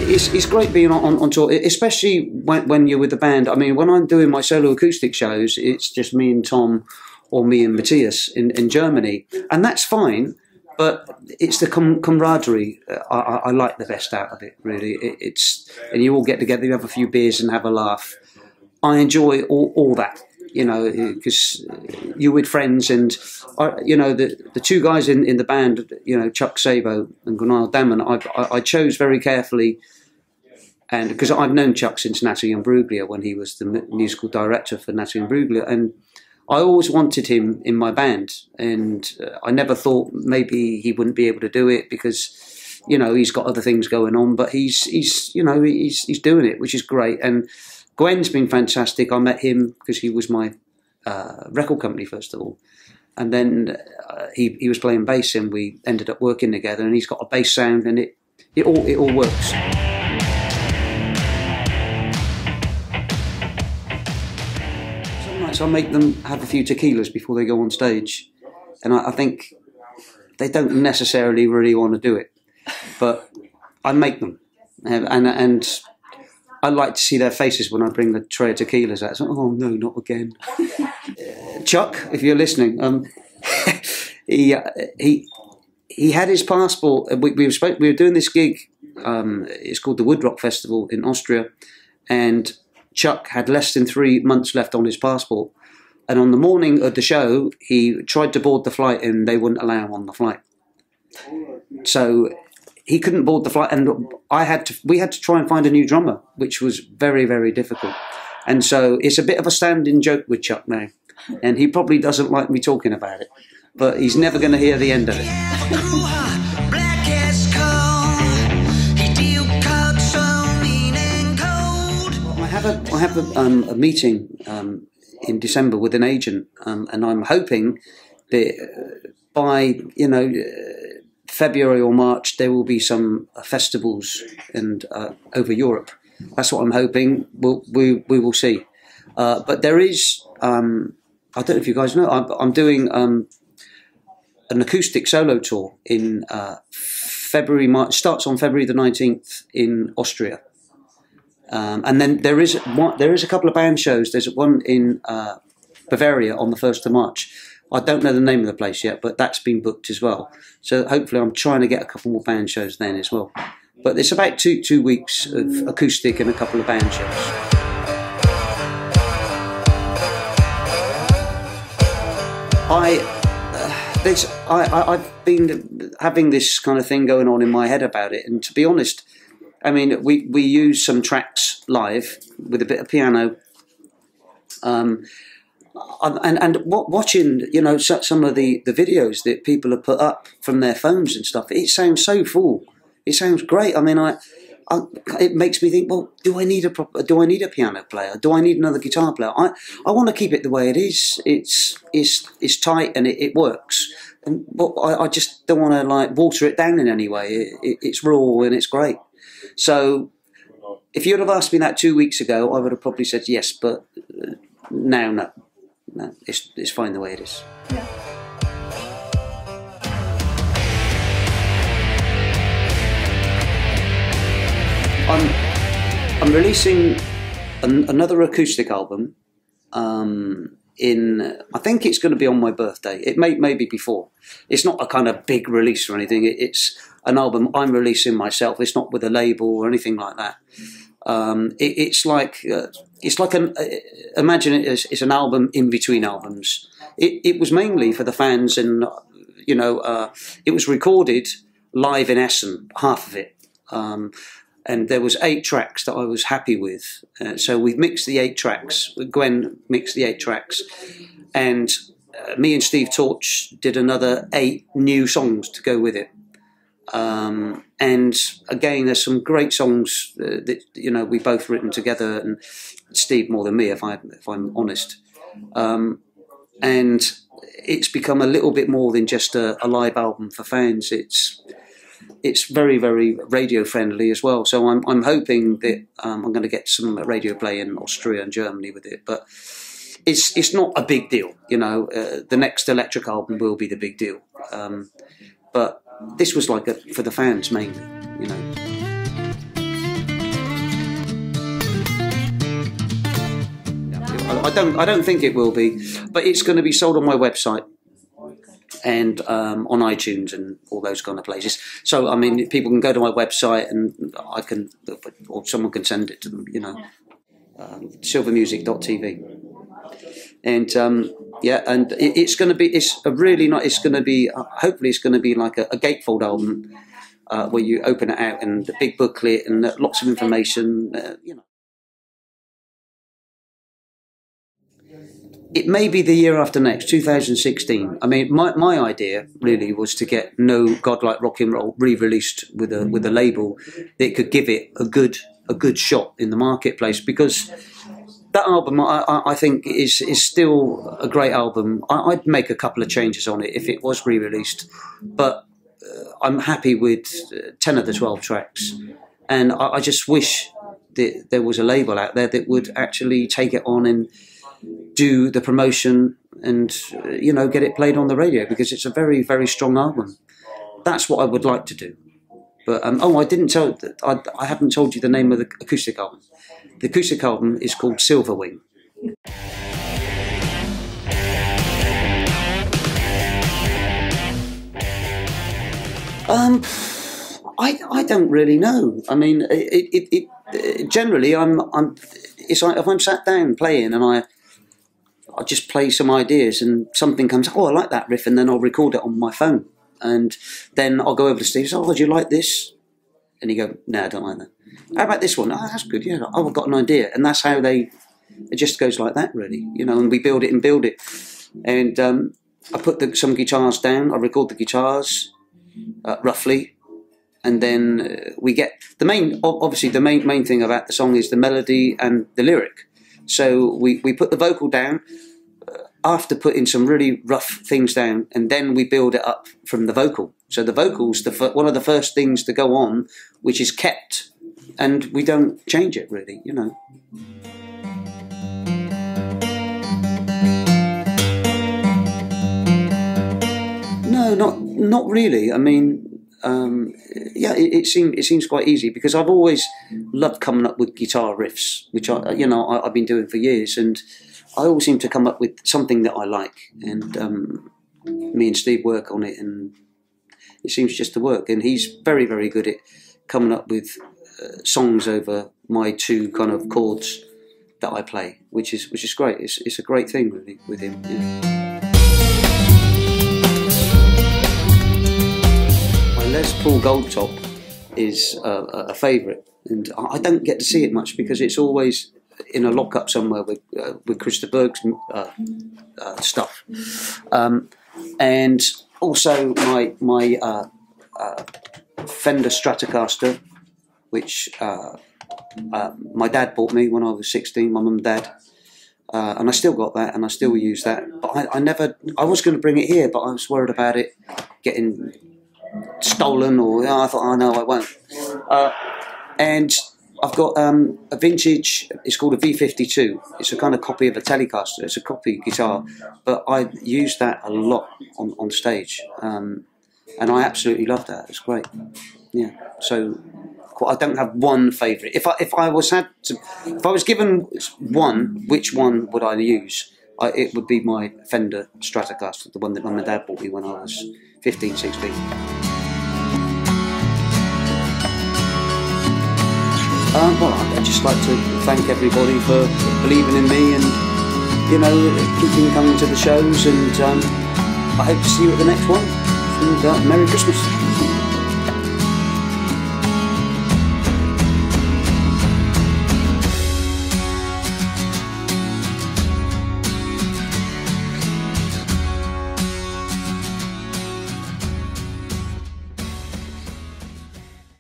it's great being on tour, especially when you're with the band. I mean, when I'm doing my solo acoustic shows, it's just me and Tom or me and Matthias in Germany, and that's fine. But it's the camaraderie I like the best out of it, really. And you all get together, you have a few beers and have a laugh. I enjoy all that, you know, because you're with friends, and you know, the two guys in the band, you know, Chuck Sabo and Gunnar Damon, I chose very carefully, and because I've known Chuck since Natalie Imbruglia, when he was the musical director for Natalie Imbruglia, and I always wanted him in my band, and I never thought maybe he wouldn't be able to do it because, you know, he's got other things going on, but he's doing it, which is great. And Gwen's been fantastic. I met him because he was my record company first of all, and then he was playing bass, and we ended up working together. And he's got a bass sound, and it all works. I make them have a few tequilas before they go on stage, and I think they don't necessarily really want to do it, but I make them, and I like to see their faces when I bring the tray of tequilas out. It's like, oh no, not again. Chuck, if you're listening, he had his passport. We were doing this gig. It's called the Woodrock Festival in Austria, and Chuck had less than 3 months left on his passport, and on the morning of the show he tried to board the flight and they wouldn't allow him on the flight, so he couldn't board the flight, and we had to try and find a new drummer, which was very, very difficult. And so it's a bit of a standing joke with Chuck now, and he probably doesn't like me talking about it, but he's never going to hear the end of it. I have a meeting in December with an agent, and I'm hoping that by, you know, February or March there will be some festivals and over Europe. That's what I'm hoping. We will see. But there is, I don't know if you guys know, I'm doing an acoustic solo tour in February, March. Starts on February the 19th in Austria. And then there is a couple of band shows. There's one in Bavaria on the 1st of March. I don't know the name of the place yet, but that's been booked as well. So hopefully I'm trying to get a couple more band shows then as well. But it's about two weeks of acoustic and a couple of band shows. I've been having this kind of thing going on in my head about it, and to be honest, I mean, we use some tracks live with a bit of piano, and watching, you know, some of the videos that people have put up from their phones and stuff. It sounds so full. It sounds great. I mean, it makes me think, well, do I need a piano player? Do I need another guitar player? I want to keep it the way it is. It's tight and it works. And but I just don't want to like water it down in any way. It's raw and it's great. So if you'd have asked me that 2 weeks ago, I would have probably said yes, but now, no, it's fine the way it is. Yeah. I'm releasing another acoustic album I think it's going to be on my birthday. It may be before. It's not a kind of big release or anything. It's an album I'm releasing myself. It's not with a label or anything like that. It's like imagine it as an album in between albums. It was mainly for the fans, and you know, it was recorded live in Essen, half of it. And there was 8 tracks that I was happy with. So we've mixed the 8 tracks. Gwen mixed the 8 tracks. And me and Steve Torch did another 8 new songs to go with it. And again, there's some great songs that, you know, we both written together, and Steve more than me, if I'm honest. And it's become a little bit more than just a live album for fans. It's very, very radio friendly as well. So I'm hoping that I'm going to get some radio play in Austria and Germany with it. But it's not a big deal, you know. The next electric album will be the big deal. But this was like for the fans mainly, you know. I don't think it will be, but it's going to be sold on my website and on iTunes and all those kind of places. So I mean, people can go to my website and I can, or someone can send it to them. You know, silvermusic.tv. And yeah, and it's going to be, it's a really nice, it's going to be, hopefully it's going to be like a gatefold album where you open it out and the big booklet and lots of information, you know. It may be the year after next, 2016. I mean, my idea really was to get No God Like Rock and Roll re-released with a label that could give it a good shot in the marketplace, because that album, I think, is still a great album. I'd make a couple of changes on it if it was re-released, but I'm happy with 10 of the 12 tracks. And I just wish that there was a label out there that would actually take it on and do the promotion and, you know, get it played on the radio, because it's a very, very strong album. That's what I would like to do. But, oh, I haven't told you the name of the acoustic album. The acoustic album is called Silverwing. I don't really know. I mean, generally it's like if I'm sat down playing and I just play some ideas and something comes, oh, I like that riff, and then I'll record it on my phone. And then I'll go over to Steve, oh, do you like this? And he go, no, I don't like that. How about this one? Oh, that's good, yeah. Oh, I've got an idea. And that's how it just goes like that, really. You know, and we build it and build it. And I put some guitars down, I record the guitars, roughly. And then we get, obviously the main thing about the song is the melody and the lyric. So we put the vocal down after putting some really rough things down, and then we build it up from the vocal. So the vocal's one of the first things to go on, which is kept, and we don't change it really, you know. No, not really. I mean, yeah, it seems quite easy, because I've always loved coming up with guitar riffs, which I've been doing for years, and I always seem to come up with something that I like, and me and Steve work on it, and it seems just to work. And he's very, very good at coming up with songs over my two kind of chords that I play, which is great. It's a great thing really with him. Yeah. My Les Paul Goldtop is a favourite, and I don't get to see it much because it's always in a lockup somewhere with Christa Berg's stuff, and also my Fender Stratocaster, which my dad bought me when I was 16, my mum and dad, and I still got that and I still use that. But I was going to bring it here, but I was worried about it getting stolen, or I thought, oh no, I won't. And I've got a vintage, it's called a V52. It's a kind of copy of a Telecaster. It's a copy guitar, but I use that a lot on stage, and I absolutely love that. It's great. Yeah. So I don't have one favourite. If I was given one, which one would I use? It would be my Fender Stratocaster, the one that my dad bought me when I was 15, 16. Well, I'd just like to thank everybody for believing in me and, you know, keeping coming to the shows, and I hope to see you at the next one, and Merry Christmas.